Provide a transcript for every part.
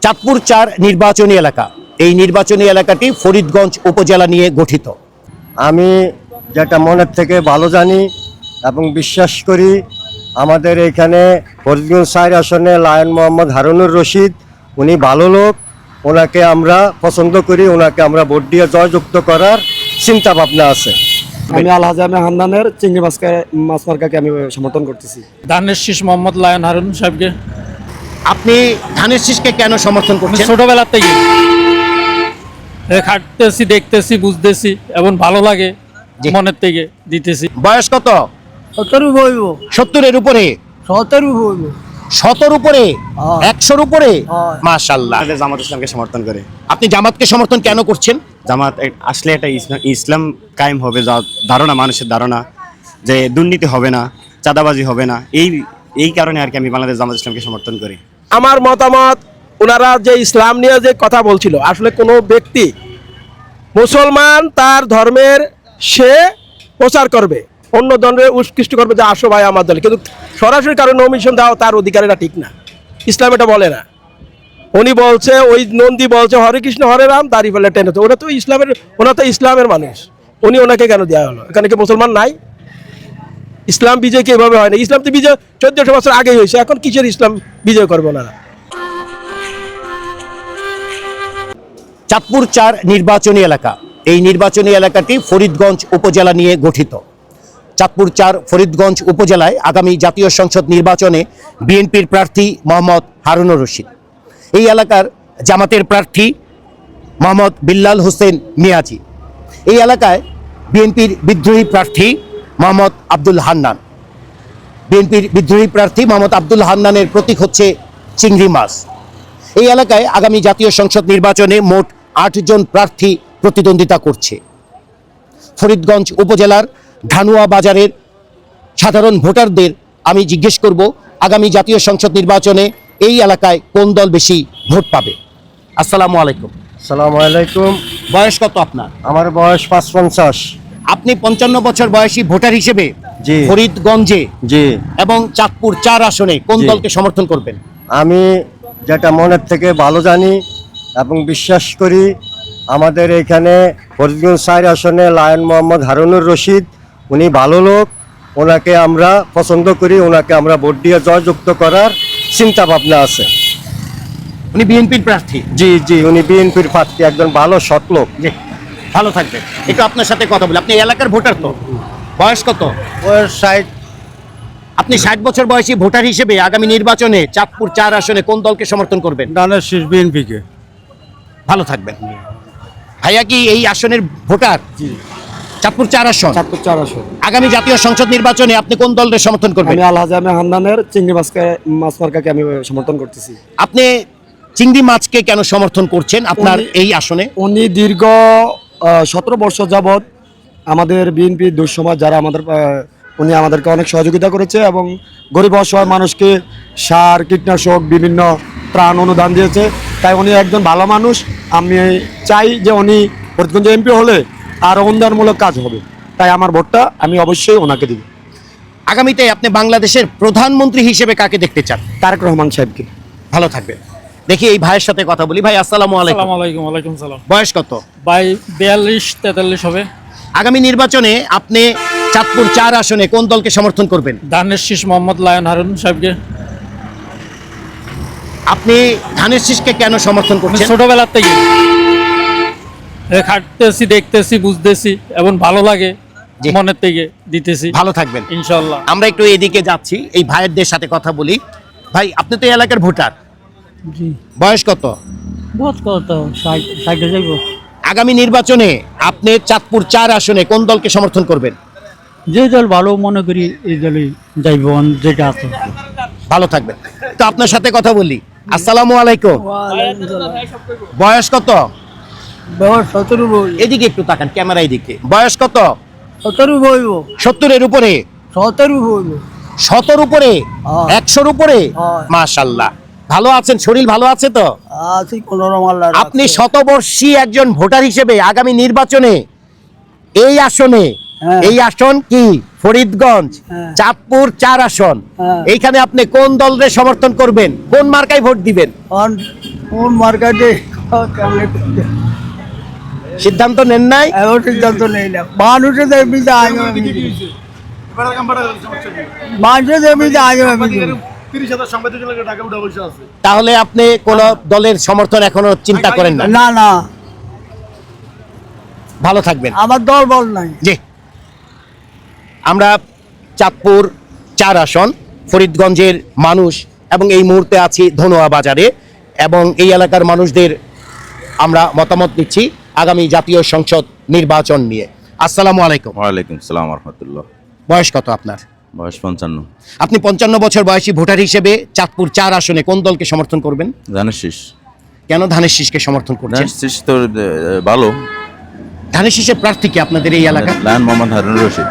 চাঁদপুর ৪ নির্বাচনী এলাকা। এই নির্বাচনী এলাকাটি ফরিদগঞ্জ উপজেলা নিয়ে গঠিত। আমি যেটা মনের থেকে ভালো জানি এবং বিশ্বাস করি, আমাদের এখানে ফরিদগঞ্জ ৪ আসনে লায়ন মোহাম্মদ হারুনুর রশিদ, উনি ভালো লোক, ওনাকে আমরা পছন্দ করি, ওনাকে আমরা ভোট দিয়ে জয়যুক্ত করার চিন্তা ভাবনা আছে। আমি আলহাজ হান্নানের চিংড়ি মাছ মার্কাকে আমি সমর্থন করতেছি। ধানের শীষ মোহাম্মদ লায়ন হারুন সাহেবকে। আপনি ধানের শীষকে কেন সমর্থন আমি করছেন? ছোটবেলা থেকে খাটতেছি, দেখতেছি, বুঝতেছি এবং ভালো লাগে, জি। মনের থেকে দিতেছি। বয়স কত? 70 বইব, 70-এর উপরে, 70 বইব। 100-র উপরে, 100-র উপরে। হ্যাঁ। মাশাআল্লাহ। আমাদের জামাত ইসলামকে সমর্থন করে। আপনি জামাতকে সমর্থন কেন করছেন? জামাত আসলে একটা ইসলাম কায়েম হবে, যা ধারণা, মানুষের ধারণা যে দুর্নীতি হবে না, চাঁদাবাজি হবে না, এই কারণে আর কি আমি বাংলাদেশ জামাত ইসলামকে সমর্থন করি। আমার মতামত, ওনারা যে ইসলাম নিয়ে যে কথা বলছিল, আসলে কোনো ব্যক্তি মুসলমান তার ধর্মের সে প্রচার করবে, অন্য ধর্মের উৎকৃষ্ট করবে যে আসো ভাই আমার দলে, কিন্তু সরাসরি কারো নমিশন দেওয়া তার অধিকার, এটা ঠিক না। ইসলাম এটা বলে না। উনি বলছে, ওই নন্দী বলছে হরে কৃষ্ণ হরে রাম, দাড়ি ফেলে টেনে, তো ওটা তো ইসলামের, ওনা তো ইসলামের মানুষ, উনি ওনাকে কেন দেওয়া হলো? এখানে কি মুসলমান নাই? ইসলাম বিজয় কি এভাবে হয় না? ইসলাম তো বিজয় 1400 বছর আগেই হয়েছে, এখন কিসের ইসলাম বিজয় করবে ওনারা? চাঁদপুর ৪ নির্বাচনী এলাকা। এই নির্বাচনী এলাকাটি ফরিদগঞ্জ উপজেলা নিয়ে গঠিত। চাঁদপুর ৪ ফরিদগঞ্জ উপজেলায় আগামী জাতীয় সংসদ নির্বাচনে বিএনপির প্রার্থী মোহাম্মদ হারুনুর রশিদ, এই এলাকার জামাতের প্রার্থী মোহাম্মদ বিল্লাল হোসেন মিয়াজি, এই এলাকায় বিএনপির বিদ্রোহী প্রার্থী মোহাম্মদ আব্দুল হান্নান। বিএনপির বিদ্রোহী প্রার্থী মোহাম্মদ আব্দুল হান্নানের প্রতীক হচ্ছে চিংড়ি মাছ। এই এলাকায় আগামী জাতীয় সংসদ নির্বাচনে মোট ৮ জন প্রার্থী প্রতিদ্বন্দ্বিতা করছে। ফরিদগঞ্জ উপজেলার ধানুয়া বাজারের সাধারণ ভোটারদের আমি জিজ্ঞেস করব, আগামী জাতীয় সংসদ নির্বাচনে এই এলাকায় কোন দল বেশি ভোট পাবে। আসসালামু আলাইকুম। আসসালামু আলাইকুম। বয়স কত আপনার? আমার বয়স 55। আপনি 55 বছর বয়সী ভোটার হিসেবে জি। ফরিদগঞ্জে জি, এবং চাঁদপুর ৪ আসনে কোন জি। দলকে সমর্থন করবেন? আমি যেটা মনের থেকে ভালো জানি এবং বিশ্বাস করি, আমাদের এখানে ফরিদগঞ্জ ৪ আসনে লায়ন মোহাম্মদ হারুনুর রশিদ, উনি ভালো লোক, ওনাকে আমরা পছন্দ করি, ওনাকে আমরা ভোট দিয়ে জয়যুক্ত করার চিন্তা ভাবনা আছে। উনি বিএনপির প্রার্থী। জি জি, উনি বিএনপির প্রার্থী, একজন ভালো সৎ লোক। জি, ভালো থাকবেন। একটু আপনার সাথে কথা বলি। আপনি এই এলাকার ভোটার তো? বয়স কত? বয়স 60। আপনি 60 বছর বয়সী ভোটার হিসেবে আগামী নির্বাচনে চাঁদপুর ৪ আসনে কোন দলকে সমর্থন করবেন? ধানের শীষ বিএনপিকে। ভালো থাকবেন। ভাইয়া কি এই আসনের ভোটার? চাঁদপুর ৪ আসন। চাঁদপুর ৪ আসন। আগামী জাতীয় সংসদ নির্বাচনে আপনি কোন দলের সমর্থন করবেন? আমি আলহাজ হান্নানের চিংড়ি মাছ মার্কাকে আমি সমর্থন করতেছি। আপনি চিংড়ি মাছকে কেন সমর্থন করছেন আপনার এই আসনে? উনি দীর্ঘ 17 বছর যাবৎ আমাদের বিএনপি দুঃসময় যারা আমাদের উনি আমাদেরকে অনেক সহযোগিতা করেছে এবং গরিব অসহায় মানুষকে সার, কীটনাশক, বিভিন্ন ত্রাণ অনুদান দিয়েছে। তাই উনি একজন ভালো মানুষ। আমি চাই যে উনি ফরিদগঞ্জ এমপি হলে আরও উন্নয়নমূলক কাজ হবে, তাই আমার ভোটটা আমি অবশ্যই ওনাকে দিব। আগামীতে আপনি বাংলাদেশের প্রধানমন্ত্রী হিসেবে কাকে দেখতে চান? তারেক রহমান সাহেবকে। ভালো থাকবেন। দেখি এই ভাইয়ের সাথে কথা বলি। ভাই আসসালামু আলাইকুম। আসসালামু আলাইকুম। ওয়ালাইকুম সালাম। বয়স কত? ভাই 42-43 হবে। আগামী নির্বাচনে আপনি চাঁদপুর ৪ আসনে কোন দলকে সমর্থন করবেন? ধানের শীষ মোহাম্মদ লায়ন হারুন সাহেবকে। আপনি ধানের শীষকে কেন সমর্থন আমি করছেন? ছোটবেলা থেকে খাটতেছি, দেখতেছি, বুঝতেছি এবং ভালো লাগে, জি। মনের থেকে দিতেছি। ভালো থাকবেন। ইনশাল্লাহ। আমরা একটু এদিকে যাচ্ছি, এই ভাইয়েরদের সাথে কথা বলি। ভাই আপনি তো এই এলাকার ভোটার, জি, বয়স কত? বহুত কত 60 যাইব। আগামী নির্বাচনে আপনি চাঁদপুর ৪ আসনে কোন দলকে সমর্থন করবেন? যে দল ভালো মনে করি এই দলই যাইব, যেটা আছে। ভালো থাকবেন। তো আপনার সাথে কথা বলি। আসসালামু আলাইকুম। বয়স কত? বয়স 17 বইব। এদিকে একটু তাকান, ক্যামেরা এদিকে। বয়স কত? 17 বইব। 70-এর উপরে, 17 বইব। 100-র উপরে, হ্যাঁ। 100-র উপরে। হ্যাঁ। মাশাআল্লাহ। ভালো আছেন? শরীর ভালো আছে তো? আছি কোনরকম আল্লাহর আপনি রাখছে। শতবর্ষী একজন ভোটার হিসেবে আগামী নির্বাচনে এই আসনে হ্যাঁ। এই আসন কি ফরিদগঞ্জ হ্যাঁ। চাঁদপুর 4 আসন। হ্যাঁ। এইখানে আপনি কোন দলের সমর্থন করবেন, কোন মার্কায় ভোট দিবেন? কোন মার্কেটে সিদ্ধান্ত নেন নাই? সিদ্ধান্ত নেই না, মানুষের দেবীতে আগে মানুষের দেবীতে আগে তাহলে আপনি কোন দলের সমর্থন এখনো চিন্তা করেন না? না না, ভালো থাকবেন। আমার দল বল নাই। জি, আমরা চাঁদপুর 4 আসন ফরিদগঞ্জের মানুষ এবং এই মুহূর্তে আছি ধনোয়া বাজারে এবং এই এলাকার মানুষদের আমরা মতামত দিচ্ছি আগামী জাতীয় সংসদ নির্বাচন নিয়ে। আসসালামু আলাইকুম। ওয়ালাইকুম সালাম রহমতুল্লাহ। বয়স কত আপনার? বয়স 55। আপনি 55 বছর বয়সী ভোটার হিসেবে চাঁদপুর 4 আসনে কোন দলকে সমর্থন করবেন? ধানের শীষ। কেন ধানের শীষকে সমর্থন করছেন? ধানের শীষ তো ভালো। ধানের শীষের প্রার্থী কি আপনাদের এই এলাকা? লায়ন মোহাম্মদ হারুনুর রশিদ।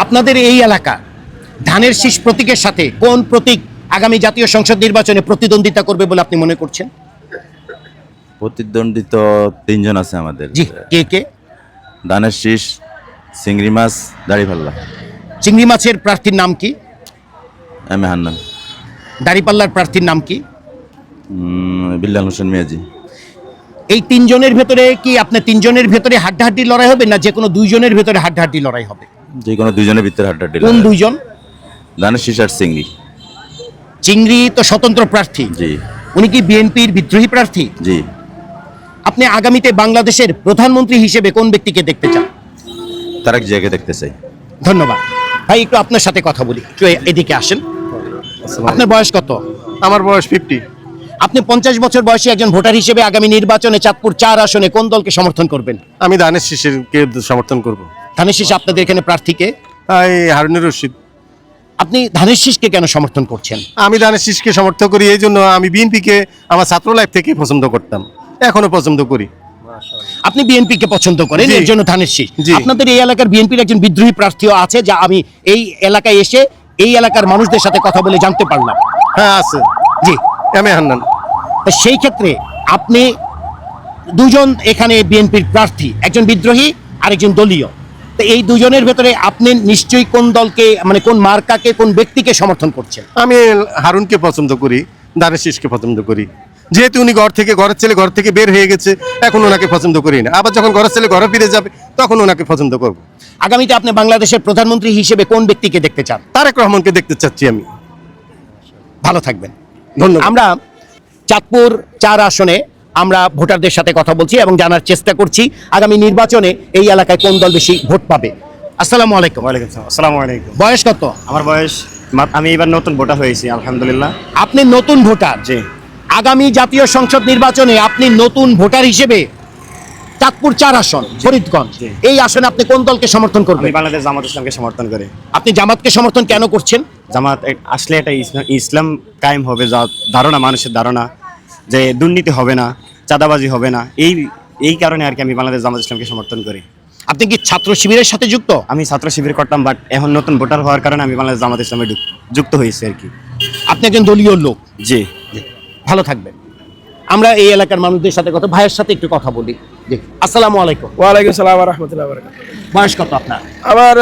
আপনাদের এই এলাকা ধানের শীষ প্রতীকের সাথে কোন প্রতীক আগামী জাতীয় সংসদ নির্বাচনে প্রতিদ্বন্দ্বিতা করবে বলে আপনি মনে করছেন? প্রতিদ্বন্দ্বী তো 3 জন আছে আমাদের। জি, কে কে? ধানের শীষ, চিংড়ি মাছ, দাড়িপাল্লা। চিংড়ি মাছের প্রার্থীর নাম কি? M A Hannan. দাড়িপাল্লার প্রার্থীর নাম কি? বিল্লাল হোসেন মিয়াজি। এই 3 জনের ভেতরে কি আপনার 3 জনের ভেতরে হাড্ডাহাড্ডি লড়াই হবে না যে কোনো 2 জনের ভেতরে হাড্ডাহাড্ডি লড়াই হবে? যে কোনো 2 জনের ভিতরে হাড্ডাহাড্ডি কোন লাগবে। 2 জন? ধানের শীষ আর চিংড়ি। চিংড়ি তো স্বতন্ত্র প্রার্থী। জি উনি কি বিএনপির বিদ্রোহী প্রার্থী? জি। আপনি আগামীতে বাংলাদেশের প্রধানমন্ত্রী হিসেবে কোন ব্যক্তিকে দেখতে চান? তারেক জিয়াকে দেখতে চাই। ধন্যবাদ ভাই। একটু আপনার সাথে কথা বলি, একটু এদিকে আসেন। আপনার বয়স কত? আমার বয়স 50। আপনি 50 বছর বয়সী একজন ভোটার হিসেবে আগামী নির্বাচনে চাঁদপুর 4 আসনে কোন দলকে সমর্থন করবেন? আমি ধানের শীষেরকে সমর্থন করব। ধানের শীষ আপনাদের এখানে প্রার্থীকে? এই হারুনুর রশিদ। আপনি ধানের শীষকে কেন সমর্থন করছেন? আমি ধানের শীষকে সমর্থন করি এই জন্য, আমি বিএনপিকে আমার ছাত্র লাইফ থেকে পছন্দ করতাম, এখনো পছন্দ করি। আপনি বিএনপিকে পছন্দ করেন, জি। এর জন্য ধানের শীষ। জি। আপনাদের এই এলাকার বিএনপির একজন বিদ্রোহী প্রার্থীও আছে, যা আমি এই এলাকায় এসে এই এলাকার মানুষদের সাথে কথা বলে জানতে পারলাম। হ্যাঁ আছে। জি, এম এ হান্নান। তো সেই ক্ষেত্রে আপনি 2 জন এখানে বিএনপির প্রার্থী, একজন বিদ্রোহী আর একজন দলীয়। তো এই 2 জনের ভেতরে আপনি নিশ্চয়ই কোন দলকে, মানে কোন মার্কাকে, কোন ব্যক্তিকে সমর্থন করছেন? আমি হারুনকে পছন্দ করি, ধানের শীষকে পছন্দ করি। যেহেতু উনি ঘরের ছেলে ঘর থেকে বের হয়ে গেছে, এখন ওনাকে পছন্দ করি না। আবার যখন ঘরের ছেলে ঘরে ফিরে যাবে তখন ওনাকে পছন্দ করব। আগামীতে আপনি বাংলাদেশের প্রধানমন্ত্রী হিসেবে কোন ব্যক্তিকে দেখতে চান? তারেক রহমানকে দেখতে চাচ্ছি আমি। ভালো থাকবেন। ধন্যবাদ। আমরা চাঁদপুর 4 আসনে আমরা ভোটারদের সাথে কথা বলছি এবং জানার চেষ্টা করছি আগামী নির্বাচনে এই এলাকায় কোন দল বেশি ভোট পাবে। আসসালামু আলাইকুম। ওয়ালাইকুম সালাম। আসসালামু আলাইকুম। বয়স কত? আমার বয়স আমি এবার নতুন ভোটার হয়েছি আলহামদুলিল্লাহ। আপনি নতুন ভোটার। জি। আগামী জাতীয় সংসদ নির্বাচনে আপনি নতুন ভোটার হিসেবে চাঁদপুর 4 আসন ফরিদগঞ্জ, জি। এই আসনে আপনি কোন দলকে সমর্থন আমি করবেন? বাংলাদেশ জামাত ইসলামকে সমর্থন করি। আপনি জামাতকে সমর্থন কেন করছেন? জামাত আসলে এটা ইসলাম কায়েম হবে, যা ধারণা, মানুষের ধারণা যে দুর্নীতি হবে না, চাঁদাবাজি হবে না, এই কারণে আর কি আমি বাংলাদেশ জামাত ইসলামকে সমর্থন করি। আপনি কি ছাত্র শিবিরের সাথে যুক্ত? আমি ছাত্র শিবির করতাম, বাট এখন নতুন ভোটার হওয়ার কারণে আমি বাংলাদেশ জামাত ইসলামে যুক্ত হয়েছি আর কি। আপনি একজন দলীয় লোক। জি। ভালো থাকবেন। আমরা এই এলাকার মানুষদের সাথে ভাইয়ের সাথে একটু কথা বলি। জি, আসসালামু আলাইকুম। ওয়ালাইকুম সালাম রহমতুল্লাহ বারাকাতুহু। বয়স কত আপনার? আমার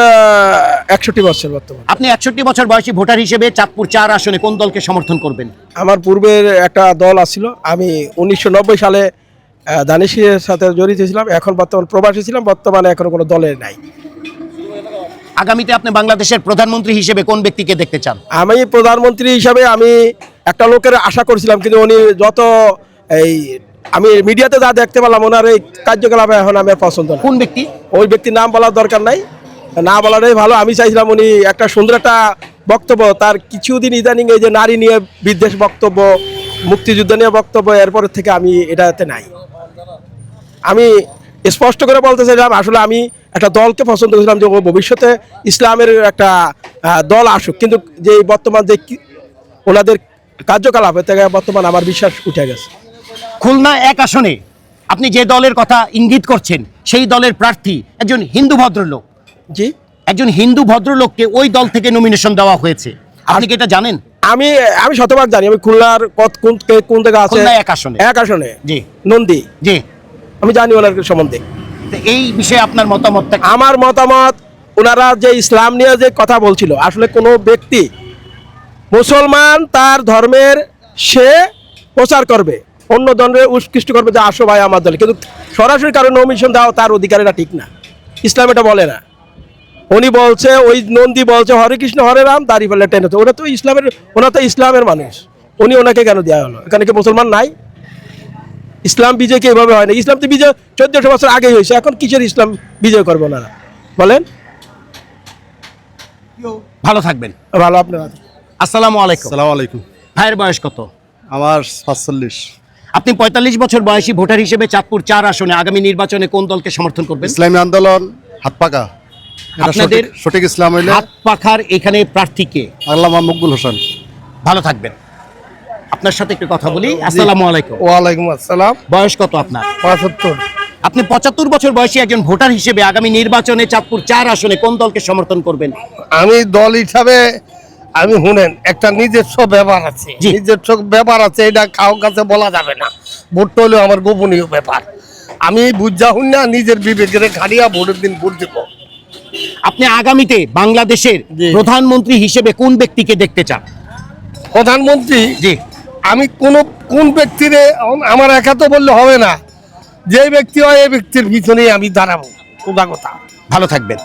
61 বছর বর্তমান। আপনি 61 বছর বয়সী ভোটার হিসেবে চাঁদপুর 4 আসনে কোন দলকে সমর্থন করবেন? আমার পূর্বের একটা দল আছিল, আমি 1990 সালে দানিশের সাথে জড়িত ছিলাম। এখন বর্তমান প্রবাসী ছিলাম, বর্তমানে এখন কোনো দলের নাই। আগামীতে আপনি বাংলাদেশের প্রধানমন্ত্রী হিসেবে কোন ব্যক্তিকে দেখতে চান? আমি প্রধানমন্ত্রী হিসাবে আমি একটা লোকের আশা করছিলাম, কিন্তু উনি যত আমি মিডিয়াতে যা দেখতে পেলাম ওনার এই কার্যকলাপে এখন আমার পছন্দ না। কোন ব্যক্তি? ওই ব্যক্তির নাম বলার দরকার নাই, না বলাটাই ভালো। আমি চাইছিলাম উনি একটা সুন্দর একটা বক্তব্য, তার কিছুদিন ইদানিং এই যে নারী নিয়ে বিদ্বেষ বক্তব্য, মুক্তিযুদ্ধ নিয়ে বক্তব্য, এরপর থেকে আমি এটাতে নাই। আমি স্পষ্ট করে বলতে চাইলাম, আসলে আমি একটা দলকে পছন্দ করেছিলাম যে ভবিষ্যতে ইসলামের একটা দল আসুক, কিন্তু যে বর্তমান যে ওনাদের কার্যকলাপে থেকে বর্তমান আমার বিশ্বাস উঠে গেছে। খুলনা 1 আসনে আপনি যে দলের কথা ইঙ্গিত করছেন সেই দলের প্রার্থী একজন হিন্দু ভদ্রলোক। জি, একজন হিন্দু ভদ্রলোককে ওই দল থেকে নমিনেশন দেওয়া হয়েছে, আপনি কি এটা জানেন? আমি শতভাগ জানি। আমি খুলনার কোন জায়গা আছে? খুলনা 1 আসনে। 1 আসনে। জি নন্দী। জি। আমি জানি ওনার সম্বন্ধে। তো এই বিষয়ে আপনার মতামতটা কি? আমার মতামত, ওনারা যে ইসলাম নিয়ে যে কথা বলছিল, আসলে কোনো ব্যক্তি মুসলমান তার ধর্মের সে প্রচার করবে, অন্য ধর্মের উৎকৃষ্ট করবে যে আসো ভাই আমার দলে, কিন্তু সরাসরি কারো নমিশন দেওয়া তার অধিকার, এটা ঠিক না। ইসলাম এটা বলে না। উনি বলছে, ওই নন্দী বলছে হরে কৃষ্ণ হরে রাম, দাঁড়িয়ে ফেলে টেনে, ওটা তো ইসলামের, ওনা তো ইসলামের মানুষ, উনি ওনাকে কেন দেওয়া হলো? এখানে কি মুসলমান নাই? ইসলাম বিজয় কি এভাবে হয় না? ইসলাম তো বিজয় 1400 বছর আগেই হয়েছে, এখন কিসের ইসলাম বিজয় করবো ওনারা বলেন? ভালো থাকবেন। ভালো, আপনার আসসালামু আলাইকুম। আসসালামু আলাইকুম। ভাইয়ের বয়স কত? আমার 45। আপনি 45 বছর বয়সী ভোটার হিসেবে চাঁদপুর 4 আসনে আগামী নির্বাচনে কোন দলকে সমর্থন করবেন? ইসলামী আন্দোলন হাত পাকা। আপনাদের সঠিক ইসলাম হইলে হাত পাখার এখানে প্রার্থীকে আল্লামা মকবুল হোসেন। ভালো থাকবেন। আপনার সাথে একটু কথা বলি। আসসালামু আলাইকুম। ওয়ালাইকুম আসসালাম। বয়স কত আপনার? 75। আপনি 75 বছর বয়সী একজন ভোটার হিসেবে আগামী নির্বাচনে চাঁদপুর 4 আসনে কোন দলকে সমর্থন করবেন? আমি দল হিসাবে আমি শুনেন, একটা নিজস্ব ব্যাপার আছে, জি। নিজস্ব ব্যাপার আছে, এটা কারো কাছে বলা যাবে না। ভোটটা হলো আমার গোপনীয় ব্যাপার। আমি বুঝা হুন না, নিজের বিবেকের খাড়িয়া ভোটের দিন ভোট দেব। আপনি আগামীতে বাংলাদেশের জি। প্রধানমন্ত্রী হিসেবে কোন ব্যক্তিকে দেখতে চান? প্রধানমন্ত্রী জি, আমি কোন ব্যক্তিরে আমার একা তো বললে হবে না, যে ব্যক্তি হয় এই ব্যক্তির পিছনে আমি দাঁড়াবো, সোজা কথা। ভালো থাকবেন।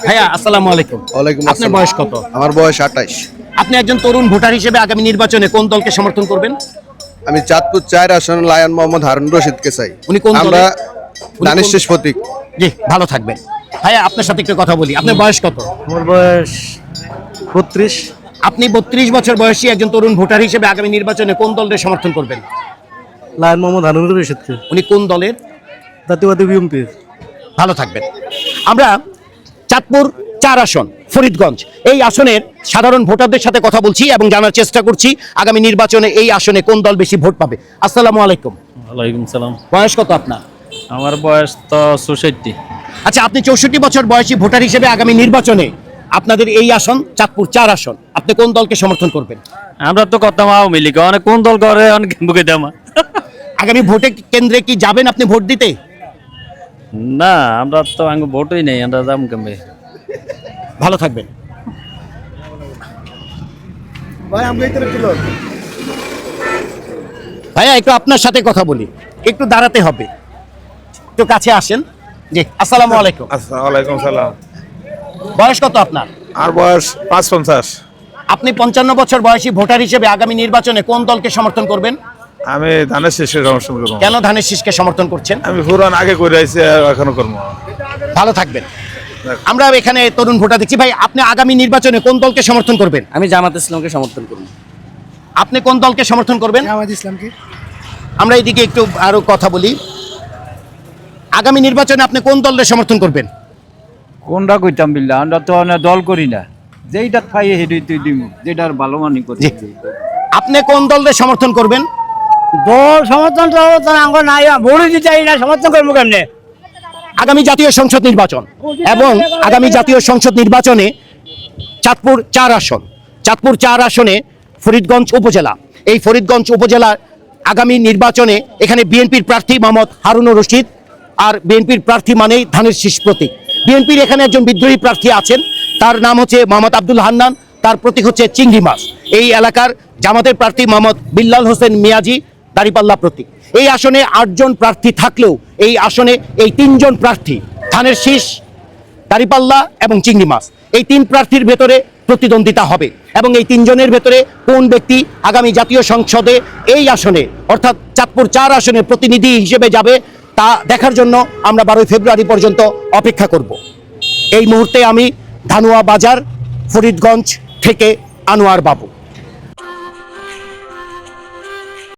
ভাইয়া আসসালামু আলাইকুম। ওয়ালাইকুম আপনার বয়স কত? আমার বয়স 28। আপনি একজন তরুণ ভোটার হিসেবে আগামী নির্বাচনে কোন দলকে সমর্থন করবেন? আমি চাঁদপুর 4 আসন লায়ন মোহাম্মদ হারুন রশিদকে চাই। উনি কোন আমরা দলের? উনি দানিশ কোন- শেষ প্রতীক। জি, ভালো থাকবেন। ভাইয়া আপনার সাথে একটু কথা বলি। আপনার বয়স কত? আমার বয়স 32। আপনি 32 বছর বয়সী একজন তরুণ ভোটার হিসেবে আগামী নির্বাচনে কোন দলের সমর্থন করবেন? লায়ন মোহাম্মদ হারুন রশিদকে। উনি কোন দলের? জাতীয়বাদী বিএনপি। ভালো থাকবেন। আমরা চাঁদপুর 4 আসন ফরিদগঞ্জ এই আসনের সাধারণ ভোটারদের সাথে কথা বলছি এবং জানার চেষ্টা করছি আগামী নির্বাচনে এই আসনে কোন দল বেশি ভোট পাবে। আসসালামু আলাইকুম। ওয়ালাইকুম সালাম। বয়স কত আপনার? আমার বয়স তো 64। আচ্ছা, আপনি 64 বছর বয়সী ভোটার হিসেবে আগামী নির্বাচনে আপনাদের এই আসন চাঁদপুর 4 আসন, আপনি কোন দলকে সমর্থন করবেন? আমরা তো করতাম আওয়ামী লীগ, অনেক কোন দল করে অনেক বুকে দেমা। আগামী ভোটে কেন্দ্রে কি যাবেন আপনি ভোট দিতে? না, আমরা তো আঙ্গ ভোটই নেই, আমরা যাম কেমবে। ভালো থাকবেন। ভাইয়া একটু আপনার সাথে কথা বলি, একটু দাঁড়াতে হবে, একটু কাছে আসেন। জি, আসসালামু আলাইকুম। ওয়ালাইকুম সালাম। বয়স কত আপনার? আর বয়স 55। আপনি 55 বছর বয়সী ভোটার হিসেবে আগামী নির্বাচনে কোন দলকে সমর্থন করবেন? আমি ধানের শেষের সমর্থন করবো। কেন ধানের শীষকে সমর্থন করছেন? আমি পুরান আগে করে আইছি, এখনো করবো। ভালো থাকবেন। আমরা এখানে তরুণ ভোটার দেখছি। ভাই, আপনি আগামী নির্বাচনে কোন দলকে সমর্থন করবেন? আমি জামাত ইসলামকে সমর্থন করব। আপনি কোন দলকে সমর্থন করবেন? জামাত ইসলামকে। আমরা এইদিকে একটু আরো কথা বলি। আগামী নির্বাচনে আপনি কোন দলের সমর্থন করবেন? কোনটা কইতাম বিল্লা, আমরা তো দল করি না, যেইটা পাই হেডি তুই দিম, যেটার ভালো মানি করি। জি। আপনি কোন দলের সমর্থন করবেন? দল সমর্থন আঙ্গ নাই, ভোট দিতে চাই না, সমর্থন করবো কেমনে? আগামী জাতীয় সংসদ নির্বাচন এবং আগামী জাতীয় সংসদ নির্বাচনে চাঁদপুর 4 আসন, চাঁদপুর 4 আসনে ফরিদগঞ্জ উপজেলা, এই ফরিদগঞ্জ উপজেলার আগামী নির্বাচনে এখানে বিএনপির প্রার্থী মোহাম্মদ হারুন রশিদ, আর বিএনপির প্রার্থী মানেই ধানের শীষ প্রতীক। বিএনপির এখানে একজন বিদ্রোহী প্রার্থী আছেন, তার নাম হচ্ছে মোহাম্মদ আব্দুল হান্নান, তার প্রতীক হচ্ছে চিংড়ি মাছ। এই এলাকার জামাতের প্রার্থী মোহাম্মদ বিল্লাল হোসেন মিয়াজি, দাঁড়িপাল্লা প্রতীক। এই আসনে 8 জন প্রার্থী থাকলেও এই আসনে এই 3 জন প্রার্থী ধানের শীষ, দাঁড়িপাল্লা এবং চিংড়ি মাছ, এই 3 প্রার্থীর ভেতরে প্রতিদ্বন্দ্বিতা হবে এবং এই 3 জনের ভেতরে কোন ব্যক্তি আগামী জাতীয় সংসদে এই আসনে অর্থাৎ চাঁদপুর 4 আসনে প্রতিনিধি হিসেবে যাবে তা দেখার জন্য আমরা 12 ফেব্রুয়ারি পর্যন্ত অপেক্ষা করব। এই মুহূর্তে আমি ধানুয়া বাজার ফরিদগঞ্জ থেকে আনোয়ার বাবু।